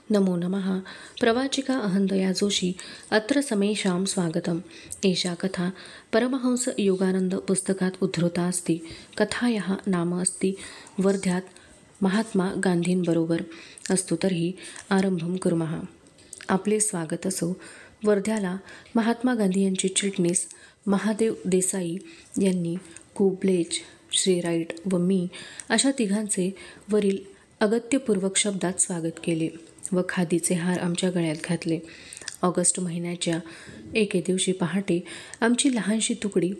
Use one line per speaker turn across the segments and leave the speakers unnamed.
नमो नमः। प्रवाचिका अहंदया जोशी अत्र समेषां स्वागतम्। एषा कथा परमहंस योगानंद पुस्तकात उद्धृता अस्ति। कथायाः नाम अस्ति वर्ध्यात महात्मा गांधींबरोबर। अस्तु तर्हि आरंभं कुर्मः। आपले स्वागत असो। वर्ध्याला महात्मा गांधी यांचे चिटणीस महादेव देसाई यांनी कुब्लेज, श्री राईट व मी अशा तिघांचे वरील अगत्यपूर्वक शब्दात स्वागत केले व खादीचे हार आमच्या गळ्यात घातले. ऑगस्ट महिन्याच्या एके दिवशी पहाटे आमची लहानशी तुकडी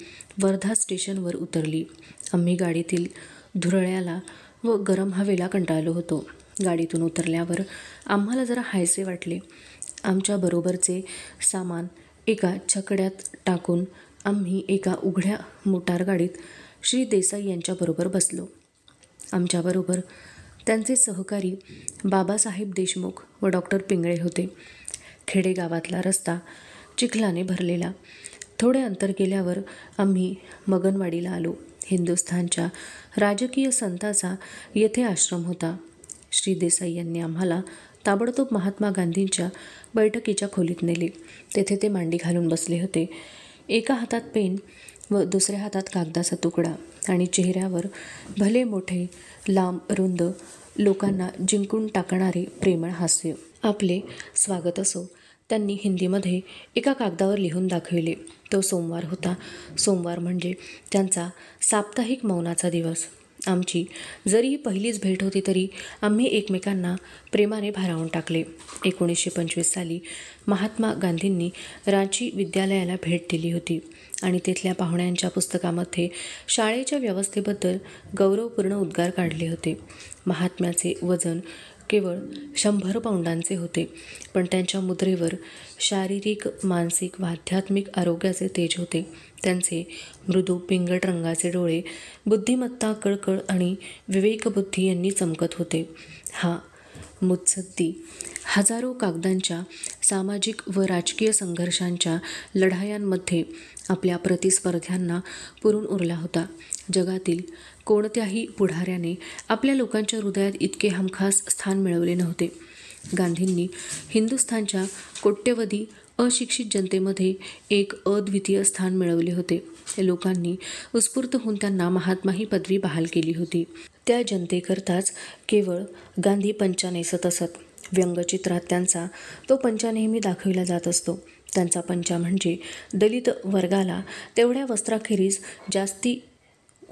वर्धा स्टेशनवर उतरली. आम्ही गाडीतील धुरळ्याला व गरम हवेला कंटाळलो होतो. गाडीतून उतरल्यावर आम्हाला जरा हायसे वाटले. आमच्या बरोबरचे सामान एका छकड्यात टाकून आम्ही एका उघड्या मोटारगाडीत श्री देसाई यांच्याबरोबर बसलो. आमच्याबरोबर त्यांचे सहकारी बाबासाहेब देशमुख व डॉक्टर पिंगळे होते. खेडेगावातला रस्ता चिखलाने भरलेला. थोडे अंतर गेल्यावर आम्ही मगनवाडीला आलो. हिंदुस्थानच्या राजकीय संताचा येथे आश्रम होता. श्री देसाई यांनी आम्हाला ताबडतोब महात्मा गांधींच्या बैठकीच्या खोलीत नेले. तेथे ते मांडी घालून बसले होते. एका हातात पेन व दुसऱ्या हातात कागदाचा तुकडा आणि चेहऱ्यावर भले मोठे, लांब, रुंद, लोकांना जिंकून टाकणारे प्रेमळ हास्य. आपले स्वागत असो. त्यांनी हिंदीमध्ये एका कागदावर लिहून दाखविले. तो सोमवार होता. सोमवार म्हणजे त्यांचा साप्ताहिक मौनाचा दिवस. आमची जरी पहिलीच भेट होती तरी आम्ही एकमेकांना प्रेमाने भारावून टाकले. 1925 साली महात्मा गांधींनी रांची विद्यालयाला भेट दिली होती आणि तिथल्या पाहुण्यांच्या पुस्तकामध्ये शाळेच्या व्यवस्थेबद्दल गौरवपूर्ण उद्गार काढले होते. महात्म्याचे वजन केवळ 100 पाऊंडांचे होते, पण त्यांच्या मुद्रेवर शारीरिक, मानसिक व आध्यात्मिक आरोग्याचे तेज होते. त्यांचे मृदू पिंगट रंगाचे डोळे बुद्धिमत्ता, कळकळ आणि विवेकबुद्धी यांनी चमकत होते. हा मुत्सद्दी हजारो कागदांच्या सामाजिक व राजकीय संघर्षांच्या लढायांमध्ये आपल्या प्रतिस्पर्ध्यांना पुरून उरला होता. जगातील कोणत्याही पुढाऱ्याने आपल्या लोकांच्या हृदयात इतके हमखास स्थान मिळवले नव्हते. गांधींनी हिंदुस्थानच्या कोट्यवधी अशिक्षित जनतेमध्ये एक अद्वितीय स्थान मिळवले होते. लोकांनी उत्स्फूर्त होऊन त्यांना महात्मा ही पदवी बहाल केली होती. त्या जनतेकरताच केवळ गांधी पंचा नेसत असत. व्यंगचित्रात त्यांचा तो पंचा नेहमी दाखविला जात असतो. त्यांचा पंचा म्हणजे दलित वर्गाला तेवढ्या वस्त्राखेरीज जास्ती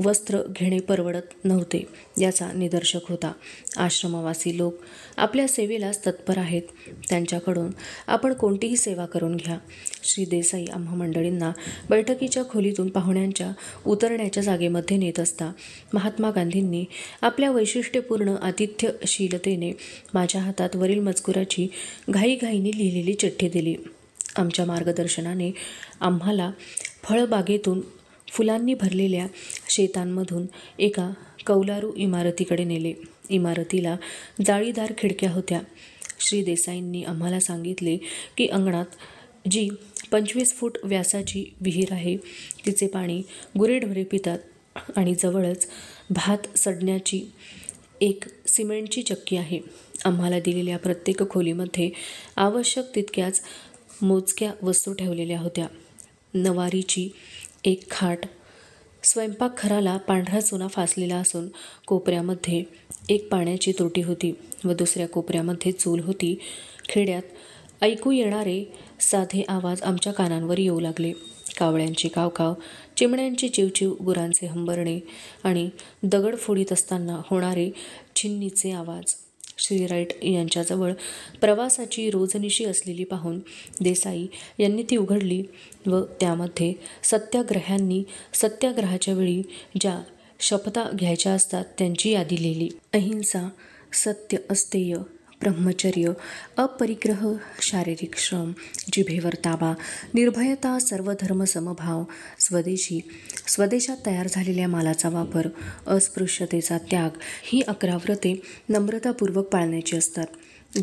वस्त्र घेणे परवडत नव्हते याचा निदर्शक होता. आश्रमवासी लोक आपल्या सेवेलाच तत्पर आहेत. त्यांच्याकडून आपण कोणतीही सेवा करून घ्या. श्री देसाई आम्हा मंडळींना बैठकीच्या खोलीतून पाहुण्यांच्या उतरण्याच्या जागेमध्ये नेत असता महात्मा गांधींनी आपल्या वैशिष्ट्यपूर्ण आतिथ्यशीलतेने माझ्या हातात वरील मजकुराची घाईघाईने लिहिलेली चिठ्ठी दिली. आमच्या मार्गदर्शनाने आम्हाला फळबागेतून फुलांनी भरलेल्या शेतांमधून एका कौलारू इमारतीकडे नेले. इमारतीला जाळीदार खिडक्या होत्या. श्री देसाईंनी आम्हाला सांगितले की अंगणात जी 25 फूट व्यासाची विहीर आहे तिचे पाणी गुरेढोरे पितात आणि जवळच भात सडण्याची एक सिमेंटची चक्की आहे. आम्हाला दिलेल्या प्रत्येक खोलीमध्ये आवश्यक तितक्याच मोजक्या वस्तू ठेवलेल्या होत्या. नवारीची एक खाट, स्वयंपाकघराला पांढरा चुना फासलेला असून कोपऱ्यामध्ये एक पाण्याची तोटी होती व दुसऱ्या कोपऱ्यामध्ये चूल होती. खेड्यात ऐकू येणारे साधे आवाज आमच्या कानांवर येऊ लागले. कावळ्यांची कावकाव, चिमण्यांची चिवचिव, गुरांचे हंबरणे आणि दगड फोडीत असताना होणारे छिन्नीचे आवाज. श्री राईट यांच्याजवळ प्रवासाची रोजनिशी असलेली पाहून देसाई यांनी ती उघडली व त्यामध्ये सत्याग्रह्यांनी सत्याग्रहाच्या वेळी ज्या शपथा घ्यायच्या असतात त्यांची यादी लिहिली. अहिंसा, सत्य, अस्तेय, ब्रह्मचर्य, अपरिग्रह, शारीरिक श्रम, जिभेवर ताबा, निर्भयता, सर्वधर्म समभाव, स्वदेशी, स्वदेशात तयार झालेल्या मालाचा वापर, अस्पृश्यतेचा त्याग ही 11 व्रते नम्रतापूर्वक पाळण्याची असतात.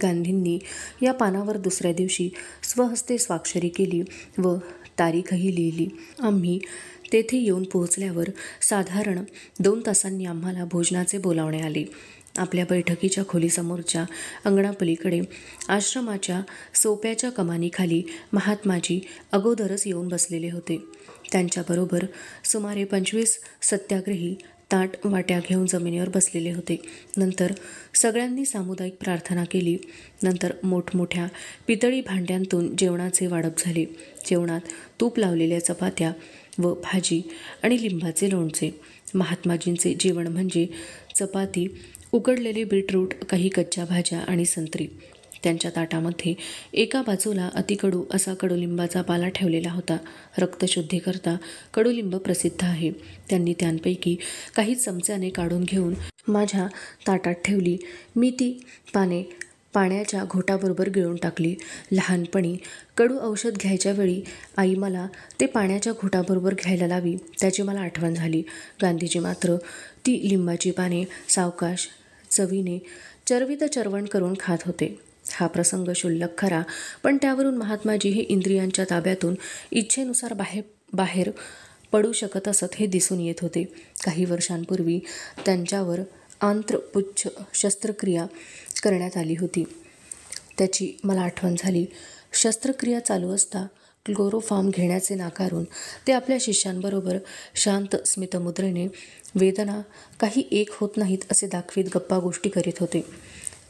गांधींनी या पानावर दुसऱ्या दिवशी स्वहस्ते स्वाक्षरी केली व तारीखही लिहिली. आम्ही तेथे येऊन पोहोचल्यावर साधारण 2 तासांनी आम्हाला भोजनाचे बोलावणे आले. आपल्या बैठकीच्या खोलीसमोरच्या अंगणापलीकडे आश्रमाच्या सोप्याच्या कमानीखाली महात्माजी अगोदरच येऊन बसलेले होते. त्यांच्याबरोबर सुमारे 25 सत्याग्रही ताट वाट्या घेऊन जमिनीवर बसलेले होते. नंतर सगळ्यांनी सामुदायिक प्रार्थना केली. नंतर मोठमोठ्या पितळी भांड्यांतून जेवणाचे वाढप झाले. जेवणात तूप लावलेल्या चपात्या व भाजी आणि लिंबाचे लोणचे. महात्माजींचे जेवण म्हणजे चपाती, उकडलेले बीटरूट, काही कच्च्या भाज्या आणि संत्री. त्यांच्या ताटामध्ये एका बाजूला अतिकडू असा कडुलिंबाचा पाला ठेवलेला होता. रक्तशुद्धीकरता कडुलिंब प्रसिद्ध आहे. त्यांनी त्यांपैकी काही चमच्याने काढून घेऊन माझ्या ताटात ठेवली. मी ती पाने पाण्याच्या घोटाबरोबर गिळून टाकली. लहानपणी कडू औषध घ्यायच्या वेळी आई मला ते पाण्याच्या घोटाबरोबर घ्यायला लावी, त्याची मला आठवण झाली. गांधीजी मात्र ती लिंबाची पाने सावकाश चवीने चरवित चरवण करून खात होते. हा प्रसंग क्षुल्लक खरा, पण त्यावरून महात्माजी हे इंद्रियांच्या ताब्यातून इच्छेनुसार बाहेर पडू शकत असत हे दिसून येत होते. काही वर्षांपूर्वी त्यांच्यावर आंत्रपुच्छ शस्त्रक्रिया करण्यात आली होती. त्याची मला आठवण झाली. शस्त्रक्रिया चालू असता क्लोरोफॉर्म घेण्याचे नाकारून ते आपल्या शिष्यांबरोबर शांत स्मितमुद्रेने वेदना काही एक होत नाहीत असे दाखवीत गप्पा गोष्टी करीत होते.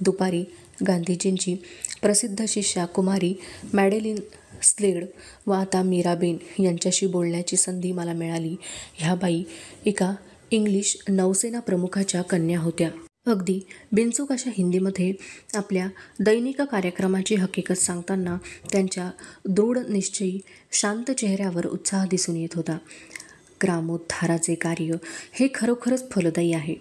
दुपारी गांधीजींची प्रसिद्ध शिष्या कुमारी मॅडेलिन स्लेड व आता मीराबेन यांच्याशी बोलण्याची संधी मला मिळाली. ह्या बाई एका इंग्लिश नौसेना प्रमुखाच्या कन्या होत्या. अगदी बिनचूक अशा हिंदीमध्ये आपल्या दैनिक कार्यक्रमाची हकीकत सांगताना त्यांच्या दृढ निश्चयी शांत चेहऱ्यावर उत्साह दिसून येत होता. ग्रामोद्धाराचे कार्य हे खरोखरच फलदायी आहे.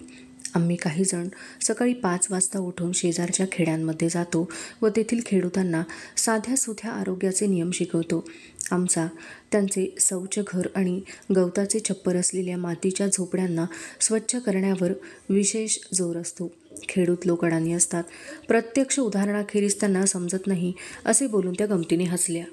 आम्ही काही जण सकाळी 5 वाजता उठून शेजारच्या खेड्यांमध्ये जातो व तेथील खेडूतांना साध्या सुध्या आरोग्याचे नियम शिकवतो. आमचा त्यांचे शौचघर आणि गवताचे छप्पर असलेल्या मातीच्या झोपड्यांना स्वच्छ करण्यावर विशेष जोर असतो. खेडूत लोक अडाणी असतात. प्रत्यक्ष उदाहरणाखेरीज त्यांना समजत नाही असे बोलून त्या गमतीने हसल्या.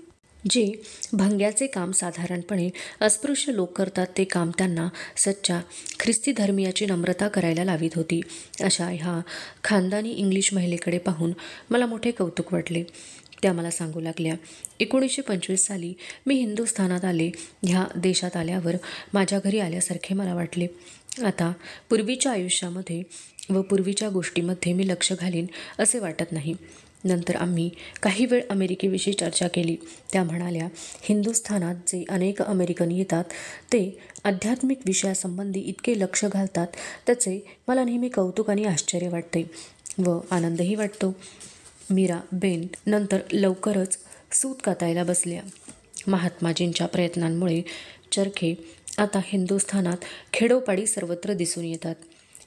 जे भंग्याचे काम साधारणपणे अस्पृश्य लोक करतात ते काम त्यांना सच्च्या ख्रिस्ती धर्मियाची नम्रता करायला लावित होती. अशा ह्या खानदानी इंग्लिश महिलेकडे पाहून मला मोठे कौतुक वाटले. त्या मला सांगू लागल्या, 1925 साली मी हिंदुस्थानात आले. ह्या देशात आल्यावर माझ्या घरी आल्यासारखे मला वाटले. आता पूर्वीच्या आयुष्यामध्ये व पूर्वीच्या गोष्टीमध्ये मी लक्ष घालीन असे वाटत नाही. नंतर आम्ही काही वेळ अमेरिकेविषयी चर्चा केली. त्या म्हणाल्या, हिंदुस्थानात जे अनेक अमेरिकन येतात ते आध्यात्मिक विषयासंबंधी इतके लक्ष घालतात त्याचे मला नेहमी कौतुक आणि आश्चर्य वाटते व आनंदही वाटतो. मीरा बेन नंतर लवकरच सूत कातायला बसल्या. महात्माजींच्या प्रयत्नांमुळे चरखे आता हिंदुस्थानात खेडोपाडी सर्वत्र दिसून येतात.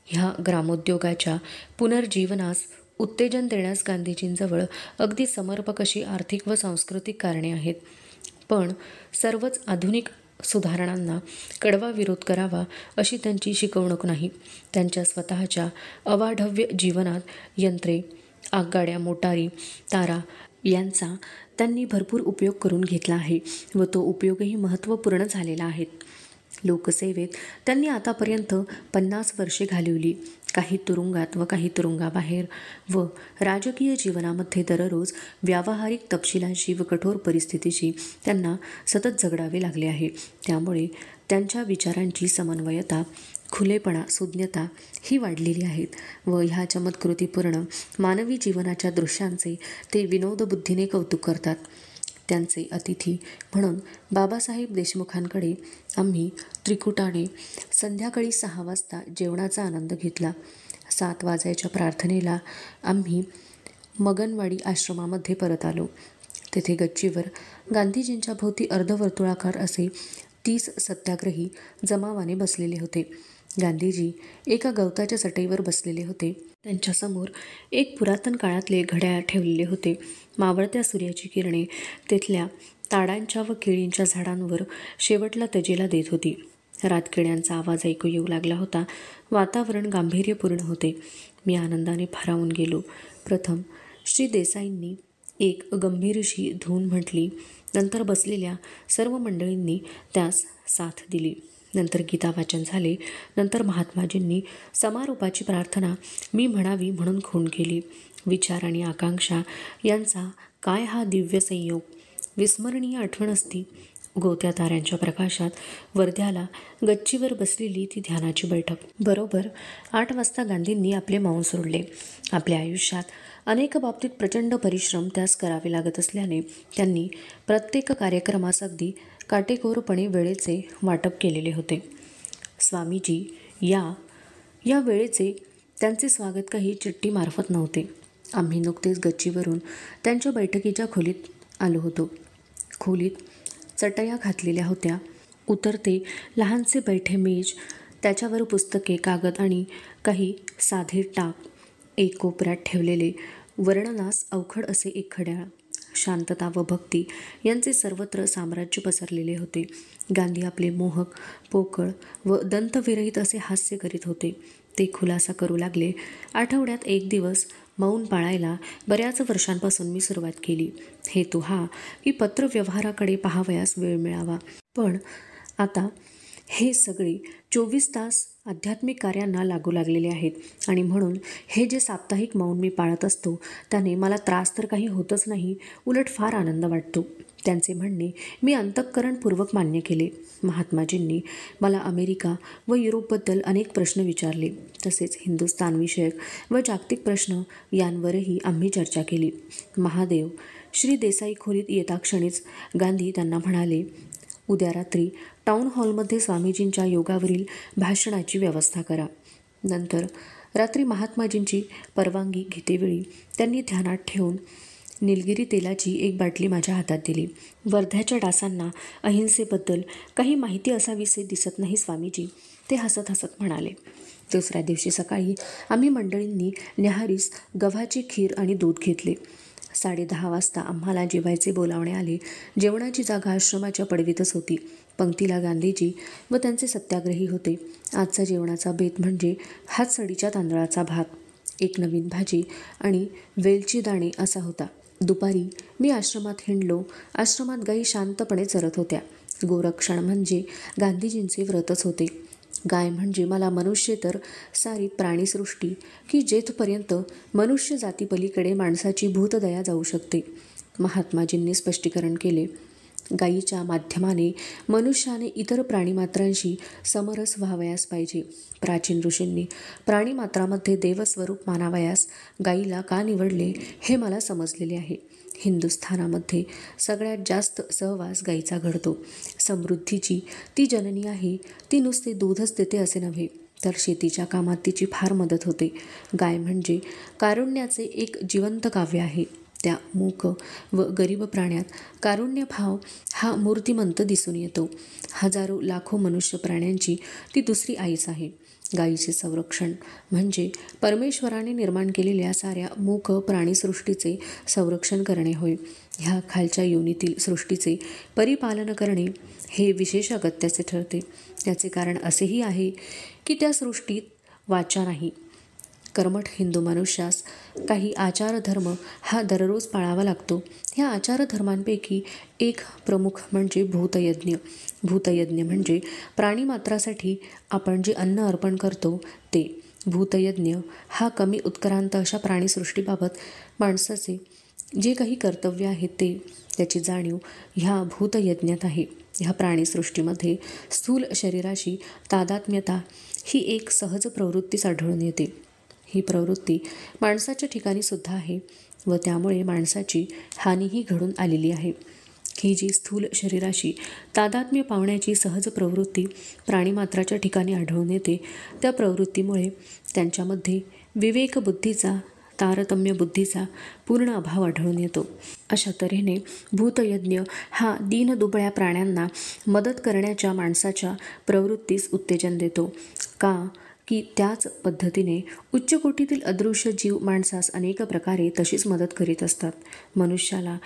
ह्या ग्रामोद्योगाच्या पुनर्जीवनास उत्तेजन देण्यास गांधीजींजवळ अगदी समर्पक अशी आर्थिक व सांस्कृतिक कारणे आहेत. पण सर्वच आधुनिक सुधारणांना कडवा विरोध करावा अशी त्यांची शिकवणूक नाही. त्यांच्या स्वतःच्या अवाढव्य जीवनात यंत्रे, आगगाड्या, मोटारी, तारा यांचा त्यांनी भरपूर उपयोग करून घेतला आहे व तो उपयोगही महत्त्वपूर्ण झालेला आहे. लोकसेवेत त्यांनी आतापर्यंत 50 वर्षे घालवली. काही तुरुंगात व काही तुरुंगाबाहेर व राजकीय जीवनामध्ये दररोज व्यावहारिक तपशिलांशी व कठोर परिस्थितीशी त्यांना सतत झगडावे लागले आहे. त्यामुळे त्यांच्या विचारांची समन्वयता, खुलेपणा, सुज्ञता ही वाढलेली आहेत व ह्या चमत्कृतीपूर्ण मानवी जीवनाच्या दृश्यांचे ते विनोदबुद्धीने कौतुक करतात. त्यांचे अतिथी म्हणून बाबासाहेब देशमुखांकडे आम्ही त्रिकुटाने संध्याकाळी 6 वाजता जेवणाचा आनंद घेतला. 7 वाजायच्या प्रार्थनेला आम्ही मगनवाडी आश्रमामध्ये परत आलो. तेथे गच्चीवर गांधीजींच्या भोवती अर्धवर्तुळाकार असे 30 सत्याग्रही जमावाने बसलेले होते. गांधीजी एका गवताच्या चटईवर बसलेले होते. त्यांच्यासमोर एक पुरातन काळातले घड्याळ ठेवलेले होते. मावळत्या सूर्याची किरणे तेथल्या ताडांच्या व केळींच्या झाडांवर शेवटला तजेला देत होती. रातकिड्यांचा आवाज ऐकू येऊ लागला होता. वातावरण गांभीर्यपूर्ण होते. मी आनंदाने भारावून गेलो. प्रथम श्री देसाईंनी एक गंभीरशी धून म्हटली. नंतर बसलेल्या सर्व मंडळींनी त्यास साथ दिली. नंतर गीता वाचन झाले. नंतर महात्माजींनी समारोपाची प्रार्थना मी म्हणावी म्हणून खूण केली. विचार आणि आकांक्षा यांचा काय हा दिव्य संयोग! विस्मरणीय आठवण असती. गोत्या ताऱ्यांच्या प्रकाशात वर्ध्याला गच्चीवर बसलेली ती ध्यानाची बैठक. बरोबर 8 वाजता गांधींनी आपले मौन सोडले. आपल्या आयुष्यात अनेक बाबतीत प्रचंड परिश्रम त्यास करावे लागत असल्याने त्यांनी प्रत्येक कार्यक्रमास अगदी काटेकोरपणे वेळेचे वाटप केलेले होते. स्वामीजी या वेळेचे त्यांचे स्वागत काही चिठ्ठीमार्फत नव्हते. आम्ही नुकतेच गच्चीवरून त्यांच्या बैठकीच्या खोलीत आलो होतो. खोलीत चटया घातलेल्या होत्या. उतरते लहानसे बैठे मेज, त्याच्यावर पुस्तके, कागद आणि काही साधे टाक, एक कोपऱ्यात ठेवलेले वर्णनास अवघड असे एक घड्याळ. शांतता व भक्ती यांचे सर्वत्र साम्राज्य पसरलेले होते. गांधी आपले मोहक, पोकळ व दंतविरहित असे हास्य करीत होते. ते खुलासा करू लागले. आठवड्यात 1 दिवस मौन पाळायला बऱ्याच वर्षांपासून मी सुरुवात केली. हेतू हा की पत्रव्यवहाराकडे पाहावयास वेळ मिळावा. पण आता हे सगळे 24 तास आध्यात्मिक कार्यांना लागू लागलेले आहेत आणि म्हणून हे जे साप्ताहिक मौन मी पाळत असतो त्याने मला त्रास तर काही होतच नाही, उलट फार आनंद वाटतो. त्यांचे म्हणणे मी अंतःकरणपूर्वक मान्य केले. महात्माजींनी मला अमेरिका व युरोपबद्दल अनेक प्रश्न विचारले. तसेच हिंदुस्थानविषयक व जागतिक प्रश्न यांवरही आम्ही चर्चा केली. महादेव श्री देसाई खोलीत येताक्षणीच गांधी त्यांना म्हणाले, उद्या रात्री टाऊन हॉलमध्ये स्वामीजींच्या योगावरील भाषणाची व्यवस्था करा. नंतर रात्री महात्माजींची परवानगी घेतेवेळी त्यांनी ध्यानात ठेवून निलगिरी तेलाची एक बाटली माझ्या हातात दिली. वर्ध्याच्या डासांना अहिंसेबद्दल काही माहिती असावीसे दिसत नाही स्वामीजी, ते हसत हसत म्हणाले. दुसऱ्या दिवशी सकाळी आम्ही मंडळींनी न्याहारीस गव्हाची खीर आणि दूध घेतले. 10:30 वाजता आम्हाला जेवायचे बोलावणे आले. जेवणाची जागा आश्रमाच्या पडवीतच होती. पंक्तीला गांधीजी व त्यांचे सत्याग्रही होते. आजचा जेवणाचा बेत म्हणजे हातसडीच्या तांदळाचा भात, एक नवीन भाजी आणि वेलची दाणे असा होता. दुपारी मी आश्रमात हिंडलो. आश्रमात गायी शांतपणे चरत होत्या. गोरक्षण म्हणजे गांधीजींचे व्रतच होते. गाय म्हणजे मला मनुष्येतर सारी प्राणीसृष्टी की जेथपर्यंत मनुष्य जातीपलीकडे माणसाची भूतदया जाऊ शकते. महात्माजींनी स्पष्टीकरण केले, गायीच्या माध्यमाने मनुष्याने इतर प्राणीमात्रांशी समरस व्हावयास पाहिजे. प्राचीन ऋषींनी प्राणीमात्रामध्ये देवस्वरूप मानावयास गायीला का निवडले हे मला समजलेले आहे. हिंदुस्थानामध्ये सगळ्यात जास्त सहवास गायीचा घडतो. समृद्धीची ती जननी आहे. ती नुसते दूधच देते असे नव्हे, तर शेतीच्या कामात तिची फार मदत होते. गाय म्हणजे कारुण्याचे एक जिवंत काव्य आहे. त्या मूक व गरीब प्राण्यात कारुण्यभाव हा मूर्तिमंत दिसून येतो. हजारो लाखो मनुष्य प्राण्यांची ती दुसरी आईच आहे. गायीचे संरक्षण म्हणजे परमेश्वराने निर्माण केलेल्या साऱ्या मूक प्राणीसृष्टीचे संरक्षण करणे होय. ह्या खालच्या योनीतील सृष्टीचे परिपालन करणे हे विशेष अगत्याचे ठरते. याचे कारण असेही आहे की त्या सृष्टीत वाचा नाही. कर्मठ हिंदू मनुष्यास काही आचारधर्म हा दररोज पाळावा लागतो. ह्या आचारधर्मांपैकी एक प्रमुख म्हणजे भूतयज्ञ. भूतयज्ञ म्हणजे प्राणीमात्रासाठी आपण जे अन्न अर्पण करतो ते. भूतयज्ञ हा कमी उत्क्रांत अशा प्राणीसृष्टीबाबत माणसाचे जे काही कर्तव्य आहे ते, त्याची जाणीव ह्या भूतयज्ञात आहे. ह्या प्राणीसृष्टीमध्ये स्थूल शरीराशी तादात्म्यता ही एक सहज प्रवृत्तीच आढळून येते. ही प्रवृत्ती माणसाच्या ठिकाणी सुद्धा आहे व त्यामुळे माणसाची हानीही घडून आलेली आहे. ही जी स्थूल शरीराशी तादात्म्य पावण्याची सहज प्रवृत्ती प्राणीमात्राच्या ठिकाणी आढळून येते, त्या प्रवृत्तीमुळे त्यांच्यामध्ये विवेकबुद्धीचा, तारतम्य बुद्धीचा पूर्ण अभाव आढळून येतो. अशा तऱ्हेने भूतयज्ञ हा दीनदुबळ्या प्राण्यांना मदत करण्याच्या माणसाच्या प्रवृत्तीस उत्तेजन देतो. का की त्याच पद्धतीने उच्च कोटीतील अदृश्य जीव माणसास अनेक प्रकारे तशीच मदत करीत असतात. मनुष्याला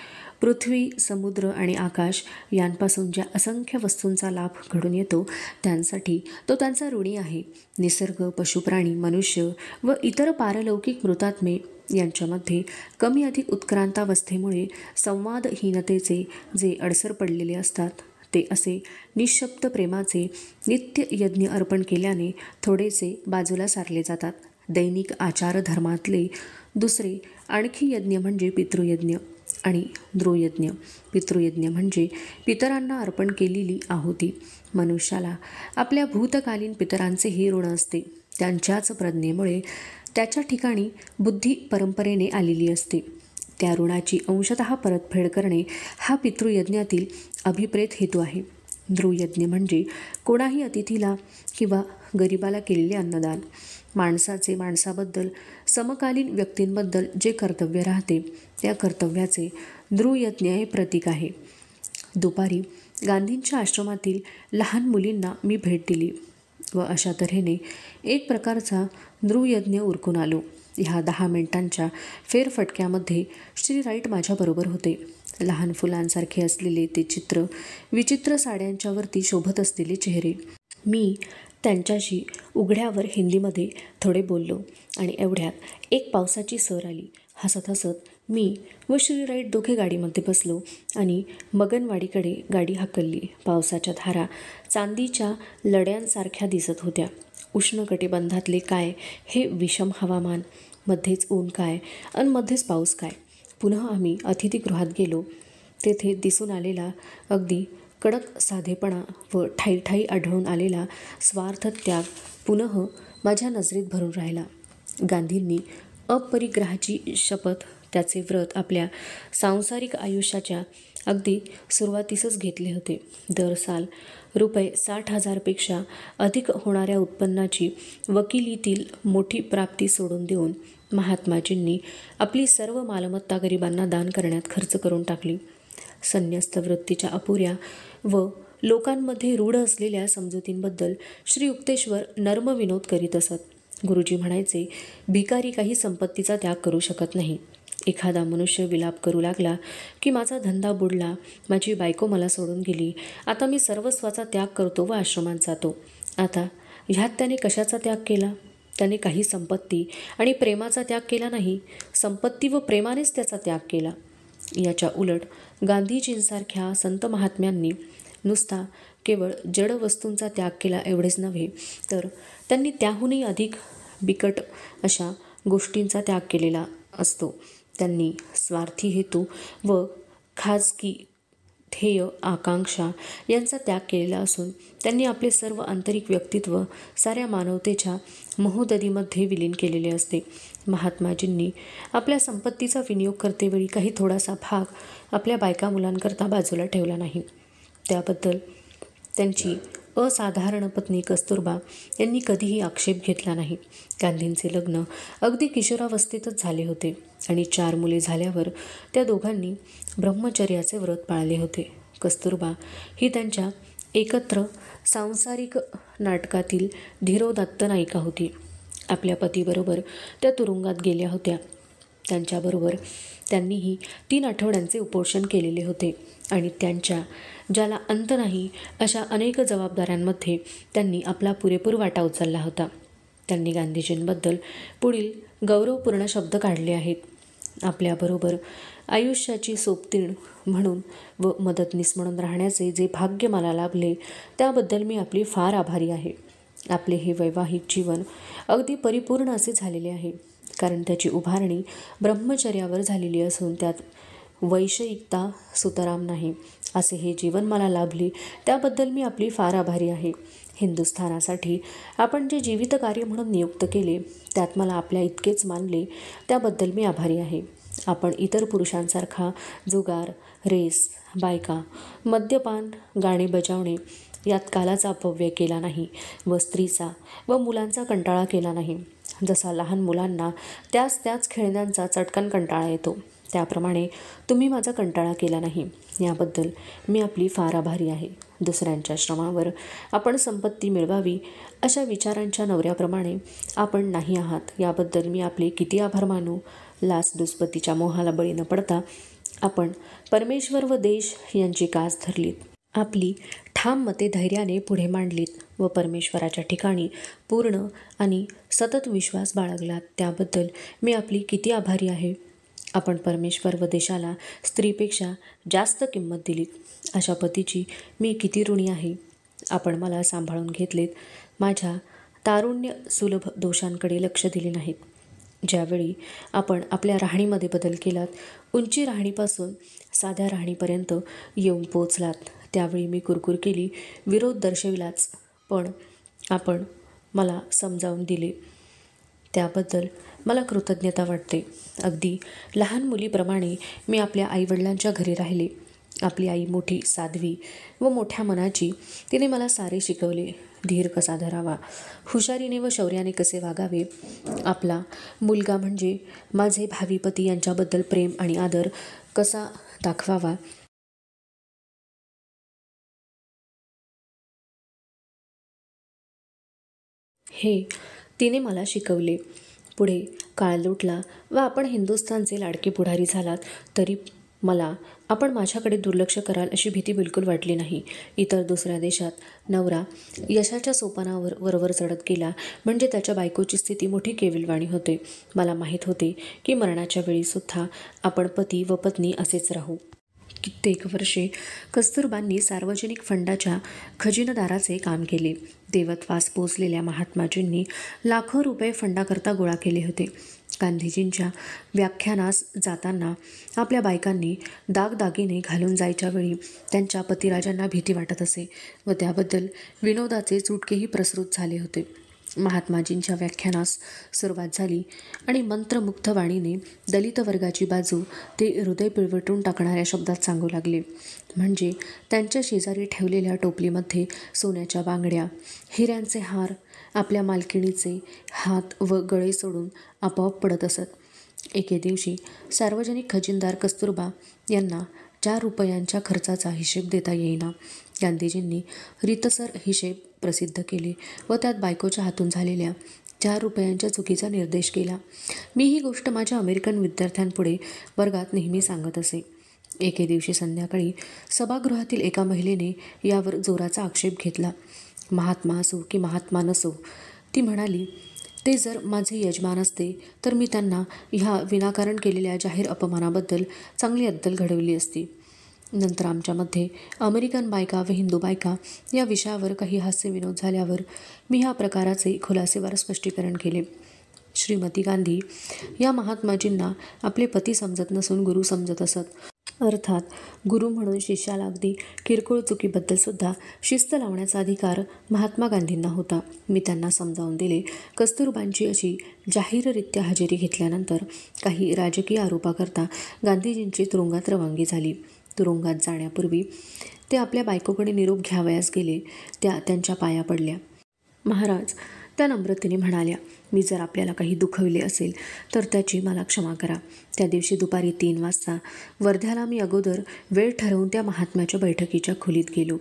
पृथ्वी, समुद्र आणि आकाश यांपासून ज्या असंख्य वस्तूंचा लाभ घडून येतो त्यांसाठी तो त्यांचा ऋणी आहे. निसर्ग, पशुप्राणी, मनुष्य व इतर पारलौकिक मृतात्मे यांच्यामध्ये कमी अधिक उत्क्रांतावस्थेमुळे संवादहीनतेचे जे अडसर पडलेले असतात ते असे निःशब्द प्रेमाचे नित्य यज्ञ अर्पण केल्याने थोडेसे बाजूला सारले जातात. दैनिक आचार धर्मातले दुसरे आणखी यज्ञ म्हणजे पितृयज्ञ आणि द्रोयज्ञ. पितृयज्ञ म्हणजे पितरांना अर्पण केलेली आहुती. मनुष्याला आपल्या भूतकालीन पितरांचे हे ऋण असते. त्यांच्याच प्रज्ञेमुळे त्याच्या ठिकाणी बुद्धी परंपरेने आलेली असते. त्या ऋणाची अंशतः परतफेड करणे हा पितृयज्ञातील अभिप्रेत हेतू आहे. द्रोयज्ञ म्हणजे कोणाही अतिथीला किंवा गरिबाला केलेले अन्नदान. माणसाचे माणसाबद्दल समकालीन व्यक्तींबद्दल जे कर्तव्य राहते त्या कर्तव्याचे द्रोयज्ञ हे प्रतीक आहे. दुपारी गांधींच्या आश्रमातील लहान मुलींना मी भेट दिली व अशा तऱ्हेने एक प्रकारचा द्रोयज्ञ उरकून आलो. ह्या 10 मिनिटांच्या फेरफटक्यामध्ये श्री राईट माझ्याबरोबर होते. लहान फुलांसारखे असलेले ते चित्र, विचित्र साड्यांच्यावरती शोभत असलेले चेहरे. मी त्यांच्याशी उघड्यावर हिंदीमध्ये थोडे बोललो आणि एवढ्यात एक पावसाची सर आली. हसत हसत मी व श्री राईट दोघे गाडीमध्ये बसलो आणि मगनवाडीकडे गाडी हाकलली. पावसाच्या धारा चांदीच्या लड्यांसारख्या दिसत होत्या. उष्णकटिबंधातले काय हे विषम हवामान, मध्येच ऊन काय आणि मध्येच पाऊस काय. पुन्हा आम्ही अतिथीगृहात गेलो. तेथे दिसून आलेला अगदी कडक साधेपणा व ठाईठाई आढळून आलेला स्वार्थ त्याग पुनः माझ्या नजरेत भरून राहिला. गांधींनी अपरिग्रहाची शपथ, त्याचे व्रत आपल्या सांसारिक आयुष्याच्या अगदी सुरुवातीसच घेतले होते. दर साल ₹60,000 पेक्षा अधिक होणाऱ्या उत्पन्नाची वकिलीतील मोठी प्राप्ती सोडून देऊन महात्माजींनी आपली सर्व मालमत्ता गरिबांना दान करण्यात खर्च करून टाकली. संन्यस्त वृत्तीच्या अपुऱ्या व लोकांमध्ये रूढ असलेल्या समजुतींबद्दल श्री युक्तेश्वर नर्म विनोद करीत असत. गुरुजी म्हणायचे, भिकारी काही संपत्तीचा त्याग करू शकत नाही. एखादा मनुष्य विलाप करू लागला की माझा धंदा बुडला, माझी बायको मला सोडून गेली, आता मी सर्वस्वाचा त्याग करतो व आश्रमात जातो. आता ह्यात त्याने कशाचा त्याग केला? त्याने काही संपत्ती आणि प्रेमाचा त्याग केला नाही. संपत्ती व प्रेमानेच त्याचा त्याग केला. याच्या उलट गांधीजींसारख्या संत महात्म्यांनी नुसता केवळ जड वस्तूंचा त्याग केला एवढेच नव्हे, तर त्यांनी त्याहूनही अधिक बिकट अशा गोष्टींचा त्याग केलेला असतो. त्यांनी स्वार्थी हेतू व खाजगी ध्येय आकांक्षा यांचा त्याग केलेला असून त्यांनी आपले सर्व आंतरिक व्यक्तित्व साऱ्या मानवतेच्या महोदधीमध्ये विलीन केलेले असते. महात्माजींनी आपल्या संपत्तीचा विनियोग करतेवेळी काही थोडासा भाग आपल्या बायका मुलांकरता बाजूला ठेवला नाही. त्याबद्दल त्यांची असाधारण पत्नी कस्तुरबा यांनी कधीही आक्षेप घेतला नाही. गांधींचे लग्न अगदी किशोरावस्थेतच झाले होते आणि 4 मुले झाल्यावर त्या दोघांनी ब्रह्मचर्याचे व्रत पाळले होते. कस्तुरबा ही त्यांच्या एकत्र सांसारिक नाटकातील धीरोदात्त नायिका होती. आपल्या पतीबरोबर त्या तुरुंगात गेल्या होत्या. त्यांच्याबरोबर त्यांनीही 3 आठवड्यांचे उपोषण केलेले होते आणि त्यांच्या ज्याला अंत नाही अशा अनेक जबाबदाऱ्यांमध्ये त्यांनी आपला पुरेपूर वाटा उचलला होता. त्यांनी गांधीजींबद्दल पुढील गौरवपूर्ण शब्द काढले आहेत. आपल्याबरोबर आयुष्याची सोबतीण म्हणून व मदतनीस म्हणून राहण्याचे जे भाग्य मला लाभले त्याबद्दल मी आपली फार आभारी आहे. आपले हे वैवाहिक जीवन अगदी परिपूर्ण असे झालेले आहे, कारण त्याची उभारणी ब्रह्मचर्यावर झालेली असून त्यात वैषयिकता सुतराम नाही. असे हे जीवन मला लाभले त्याबद्दल मी आपली फार आभारी आहे. हिंदुस्थानासाठी आपण जे जीवित कार्य म्हणून नियुक्त केले त्यात मला आपल्या इतकेच मानले त्याबद्दल मी आभारी आहे. आपण इतर पुरुषांसारखा जुगार, रेस, बायका, मद्यपान, गाणे बजावणे यात कालाचा अपव्यय केला नाही व स्त्रीचा व मुलांचा कंटाळा केला नाही. जसा लहान मुलांना त्याच खेळण्यांचा चटकन कंटाळा येतो, त्याप्रमाणे तुम्ही माझा कंटाळा केला नाही. याबद्दल मी आपली फार आभारी आहे. दुसऱ्यांच्या श्रमावर आपण संपत्ती मिळवावी अशा विचारांच्या नवऱ्याप्रमाणे आपण नाही आहात. याबद्दल मी आपले किती आभार मानू. लाचलुचपतीच्या मोहाला बळी न पडता आपण परमेश्वर व देश यांची कास धरलीत. आपली ठाम मते धैर्याने पुढे मांडलीत व परमेश्वराच्या ठिकाणी पूर्ण आणि सतत विश्वास बाळगलात. त्याबद्दल मी आपली किती आभारी आहे. आपण परमेश्वर व देशाला स्त्रीपेक्षा जास्त किंमत दिली. अशा पतीची मी किती ऋणी आहे. आपण मला सांभाळून घेतलेत, माझ्या तारुण्य सुलभ दोषांकडे लक्ष दिले नाहीत. ज्यावेळी आपण आपल्या राहणीमध्ये बदल केलात, उंची राहणीपासून साध्या राहणीपर्यंत येऊन पोचलात, त्यावेळी मी कुरकुर केली, विरोध दर्शविलाच, पण आपण मला समजावून दिले. त्याबद्दल मला कृतज्ञता वाटते. अगदी लहान मुलीप्रमाणे मी आपल्या आईवडिलांच्या घरी राहिले. आपली आई मोठी साध्वी व मोठ्या मनाची. तिने मला सारे शिकवले. धीर कसा धरावा, हुशारीने व शौर्याने कसे वागावे, आपला मुलगा म्हणजे माझे भावी पती यांच्याबद्दल प्रेम आणि आदर कसा दाखवावा, हे तिने मला शिकवले. पुढे काळ लोटला व आपण हिंदुस्थानचे लाडके पुढारी झालात, तरी मला आपण माझ्याकडे दुर्लक्ष कराल अशी भीती बिलकुल वाटली नाही. इतर दुसऱ्या देशात नवरा यशाच्या सोपानावर वरवर चढत गेला म्हणजे त्याच्या बायकोची स्थिती मोठी केविलवाणी होते. मला माहीत होते की मरणाच्या वेळीसुद्धा आपण पती व पत्नी असेच राहू. कित्येक वर्षे कस्तुरबांनी सार्वजनिक फंडाच्या खजिनदाराचे काम केले. देवत्वास पोचलेल्या महात्माजींनी लाखो रुपये फंडाकरता गोळा केले होते. गांधीजींच्या व्याख्यानास जाताना आपल्या बायकांनी दागदागिने घालून जायच्या वेळी त्यांच्या पतिराजांना भीती वाटत असे व त्याबद्दल विनोदाचे चुटकेही प्रसृत झाले होते. महात्माजींच्या व्याख्यानास सुरुवात झाली आणि मंत्रमुग्ध वाणीने दलित वर्गाची बाजू ते हृदय पिळवटून टाकणाऱ्या शब्दात सांगू लागले. म्हणजे त्यांच्या शेजारी ठेवलेल्या टोपलीमध्ये सोन्याच्या बांगड्या, हिऱ्यांचे हार आपल्या मालकिणीचे हात व गळे सोडून आपोआप पडत असत. एके दिवशी सार्वजनिक खजिनदार कस्तुरबा यांना 4 रुपयांच्या खर्चाचा हिशेब देता येईना. गांधीजींनी रीतसर हिशेब प्रसिद्ध केले व त्यात बायकोच्या हातून झालेल्या 4 रुपयांच्या चुकीचा निर्देश केला. मी ही गोष्ट माझ्या अमेरिकन विद्यार्थ्यांपुढे वर्गात नेहमी सांगत असे. एके दिवशी संध्याकाळी सभागृहातील एका महिलेने यावर जोराचा आक्षेप घेतला. महात्मा असो की महात्मा नसो, ती म्हणाली, ते जर माझे यजमान असते तर मी त्यांना ह्या विनाकारण केलेल्या जाहीर अपमानाबद्दल चांगली अद्दल घडवली असती. नंतर आमच्यामध्ये अमेरिकन बायका व हिंदू बायका या विषयावर काही हास्यविनोद झाल्यावर मी ह्या प्रकाराचे खुलासेवार स्पष्टीकरण केले. श्रीमती गांधी या महात्माजींना आपले पती समजत नसून गुरु समजत असत. अर्थात गुरु म्हणून शिष्याला अगदी किरकोळ चुकीबद्दल सुद्धा शिस्त लावण्याचा अधिकार महात्मा गांधींना होता. मी त्यांना समजावून दिले. कस्तुरबांची अशी जाहीररित्या हजेरी घेतल्यानंतर काही राजकीय आरोपाकरता गांधीजींची तुरुंगात रवानगी झाली. तुरुंगात जाण्यापूर्वी ते आपल्या बायकोकडे निरोप घ्यावयास गेले. त्या त्यांच्या पाया पडल्या. महाराज, त्या नम्रतेने म्हणाल्या, मी जर आपल्याला काही दुखविले असेल तर त्याची मला क्षमा करा. त्या दिवशी दुपारी 3 वाजता वर्ध्याला मी अगोदर वेळ ठरवून त्या महात्म्याच्या बैठकीच्या खोलीत गेलो.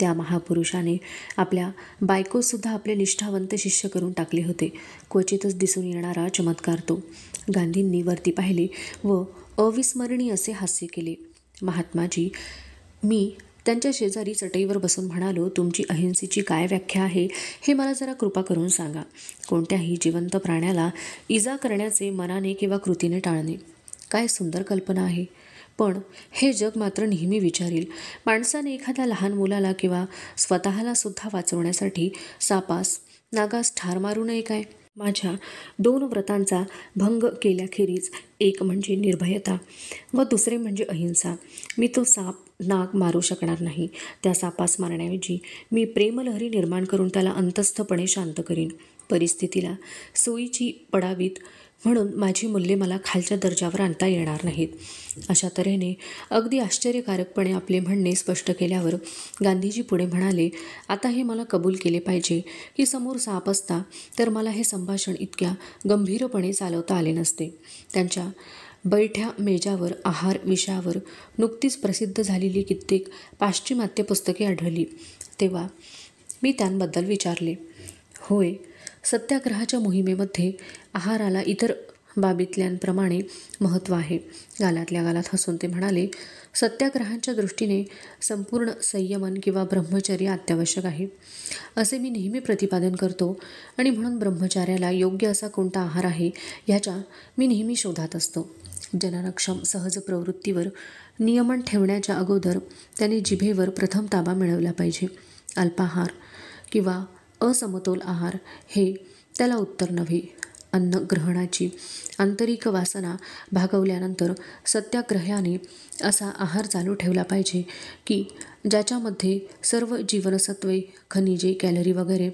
त्या महापुरुषाने आपल्या बायकोसुद्धा आपले निष्ठावंत शिष्य करून टाकले होते. क्वचितच दिसून येणारा चमत्कार तो. गांधींनी वरती पाहिले व अविस्मरणीय असे हास्य केले. महात्माजी, मी त्यांच्या शेजारी चटईवर बसून म्हणालो, तुमची अहिंसेची काय व्याख्या आहे हे मला जरा कृपा करून सांगा. कोणत्याही जिवंत प्राण्याला इजा करण्याचे मनाने किंवा कृतीने टाळणे काय सुंदर कल्पना आहे. पण हे जग मात्र नेहमी विचारील, माणसाने एखाद्या लहान मुलाला किंवा स्वतःला सुद्धा वाचवण्यासाठी सापास नागास ठार मारू नये काय? माझ्या 2 व्रतांचा भंग केल्याखेरीज, एक म्हणजे निर्भयता व दुसरे म्हणजे अहिंसा. मी तो साप नाग मारू शकणार नाही. त्या सापास मारण्याऐवजी मी प्रेमलहरी निर्माण करून त्याला अंतस्थपणे शांत करीन. परिस्थितीला सोयीची पडावीत म्हणून माझी मूल्ये मला खालच्या दर्जावर आणता येणार नाहीत. अशा तऱ्हेने अगदी आश्चर्यकारकपणे आपले म्हणणे स्पष्ट केल्यावर गांधीजी पुढे म्हणाले, आता हे मला कबूल केले पाहिजे की समोर साप असता तर मला हे संभाषण इतक्या गंभीरपणे चालवता आले नसते. त्यांच्या बैठ्या मेजावर आहार विषयावर नुकतीच प्रसिद्ध झालेली कित्येक पाश्चिमात्य पुस्तके आढळली. तेव्हा मी त्यांबद्दल विचारले. होय, सत्याग्रहाच्या मोहिमेमध्ये आहाराला इतर बाबीतल्यांप्रमाणे महत्त्व आहे. गालातल्या गालात हसून ते म्हणाले, सत्याग्रहांच्या दृष्टीने संपूर्ण संयमन किंवा ब्रह्मचर्य अत्यावश्यक आहे असे मी नेहमी प्रतिपादन करतो आणि म्हणून ब्रह्मचार्याला योग्य असा कोणता आहार आहे ह्याच्या मी नेहमी शोधात असतो. जननक्षम सहज प्रवृत्तीवर नियमन ठेवण्याच्या अगोदर त्याने जिभेवर प्रथम ताबा मिळवला पाहिजे. अल्पाहार किंवा असमतोल आहार हे त्याला उत्तर नव्हे. अन्न ग्रहणाची आंतरिक वासना भागवल्यानंतर सत्याग्रह्याने असा आहार चालू ठेवला पाहिजे की ज्याच्यामध्ये सर्व जीवनसत्वे, खनिजे, कॅलरी वगैरे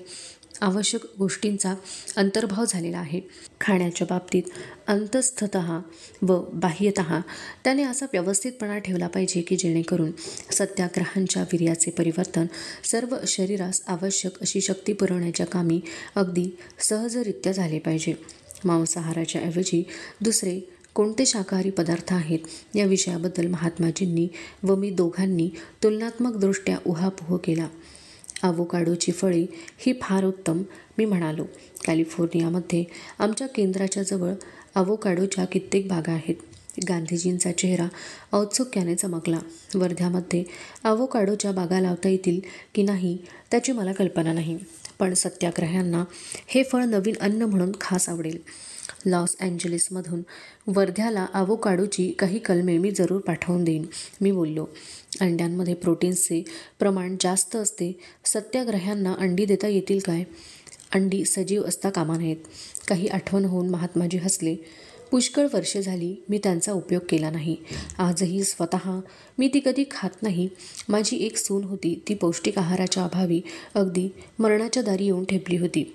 आवश्यक गोष्टींचा अंतर्भाव झालेला आहे. खाण्याच्या बाबतीत अंतस्थतः व बाह्यतः त्याने असा व्यवस्थितपणा ठेवला पाहिजे की जेणेकरून सत्याग्रहांच्या वीर्याचे परिवर्तन सर्व शरीरास आवश्यक अशी शक्ती पुरवण्याच्या कामी अगदी सहजरित्या झाले पाहिजे. मांसाहाराच्या ऐवजी दुसरे कोणते शाकाहारी पदार्थ आहेत या विषयाबद्दल महात्माजींनी व मी दोघांनी तुलनात्मकदृष्ट्या उहापोह केला. अवोकाडोची फळे ही फार उत्तम, मी म्हणालो. कॅलिफोर्नियामध्ये आमच्या केंद्राच्या जवळ अवोकाडोच्या कित्येक बागा आहेत. गांधीजींचा चेहरा औत्सुक्याने चमकला. वर्ध्यामध्ये अवोकाडोच्या बागा लावता येतील की नाही त्याची मला कल्पना नाही, पण सत्याग्रह्यांना हे फळ नवीन अन्न म्हणून खास आवडेल. लॉस एंजेलिसमधून वर्ध्याला अवोकाडोची काही कलमे मी जरूर पाठवून देईन, मी बोललो. अंड्यांमध्ये प्रोटीन्सचे प्रमाण जास्त असते. सत्याग्रह्यांना अंडी देता येतील काय? अंडी सजीव असता कामा नयेत. काही आठवण होऊन महात्माजी हसले. पुष्कळ वर्षे झाली मी त्यांचा उपयोग केला नाही. आजही स्वतः मी ती कधी खात नाही. माझी एक सून होती, ती पौष्टिक आहाराच्या अभावी अगदी मरणाच्या दारी येऊन ठेपली होती.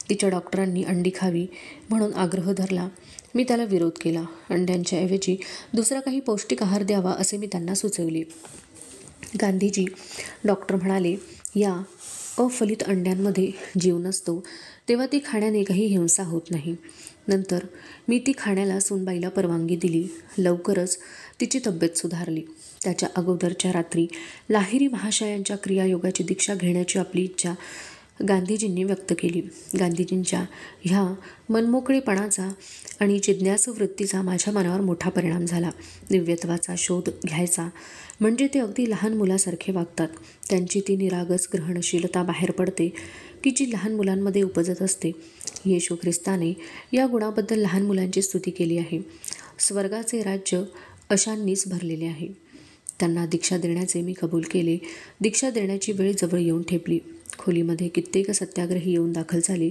तिच्या डॉक्टरांनी अंडी खावी म्हणून आग्रह धरला. मी त्याला विरोध केला. अंड्यांच्या ऐवजी दुसरा काही पौष्टिक आहार द्यावा असे मी त्यांना सुचवले. गांधीजी डॉक्टर म्हणाले, या अफलित अंड्यांमध्ये जीव नसतो, तेव्हा ती खाण्याने काही हिंसा होत नाही. नंतर मी ती खाण्याला सूनबाईला परवानगी दिली. लवकरच तिची तब्येत सुधारली. त्याच्या अगोदरच्या रात्री लाहिरी महाशयांच्या क्रियायोगाची दीक्षा घेण्याची आपली इच्छा गांधीजींनी व्यक्त केली. गांधीजींच्या ह्या मनमोकळेपणाचा आणि जिज्ञासू वृत्तीचा माझ्या मनावर मोठा परिणाम झाला. दिव्यत्वाचा शोध घ्यायचा म्हणजे ते अगदी लहान मुलासारखे वागतात. त्यांची ती निरागस ग्रहणशीलता बाहेर पडते की जी लहान मुलांमध्ये उपजत असते. येशू ख्रिस्ताने या गुणाबद्दल लहान मुलांची स्तुती केली आहे. स्वर्गाचे राज्य अशांनीच भरलेले आहे. त्यांना दीक्षा देण्याचे मी कबूल केले. दीक्षा देण्याची वेळ जवळ येऊन ठेपली. खोलीमध्ये कित्येक सत्याग्रही येऊन दाखल झाले.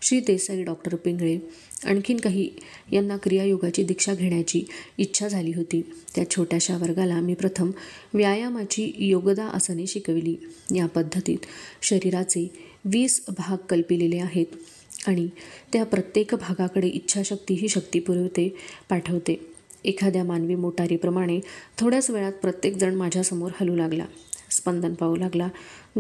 श्री देसाई, डॉक्टर पिंगळे, आणखीन काही यांना क्रियायोगाची दीक्षा घेण्याची इच्छा झाली होती. त्या छोट्याशा वर्गाला मी प्रथम व्यायामाची योगदा आसने शिकविली. या पद्धतीत शरीराचे 20 भाग कल्पिलेले आहेत आणि त्या प्रत्येक भागाकडे इच्छाशक्ती ही शक्ती पुरवते, पाठवते. एखाद्या मानवी मोटारीप्रमाणे थोड्याच वेळात प्रत्येकजण माझ्यासमोर हलू लागला, स्पंदन पाहू लागला.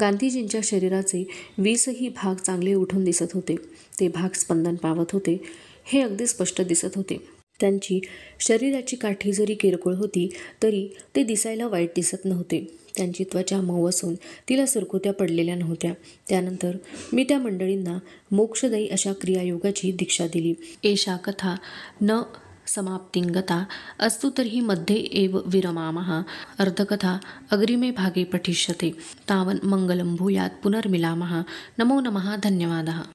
गांधीजींच्या शरीराचे 20ही भाग चांगले उठून दिसत होते. ते भाग स्पंदन पावत होते हे अगदी स्पष्ट दिसत होते. त्यांची शरीराची काठी जरी किरकोळ होती तरी ते दिसायला वाईट दिसत नव्हते. त्यांची त्वचा मऊ असून तिला सुरकुत्या पडलेल्या नव्हत्या. त्यानंतर मी त्या मंडळींना मोक्षदायी अशा क्रियायोगाची दीक्षा दिली. एषा कथा न समाप्तिंगता अस्तु तर्हि मध्ये एव विरमामः. अर्धकथा अग्रिमे भागे पठिष्यते. तावन् मङ्गलं भूयात्. पुनर्मिलामः. नमो नमः. धन्यवादः.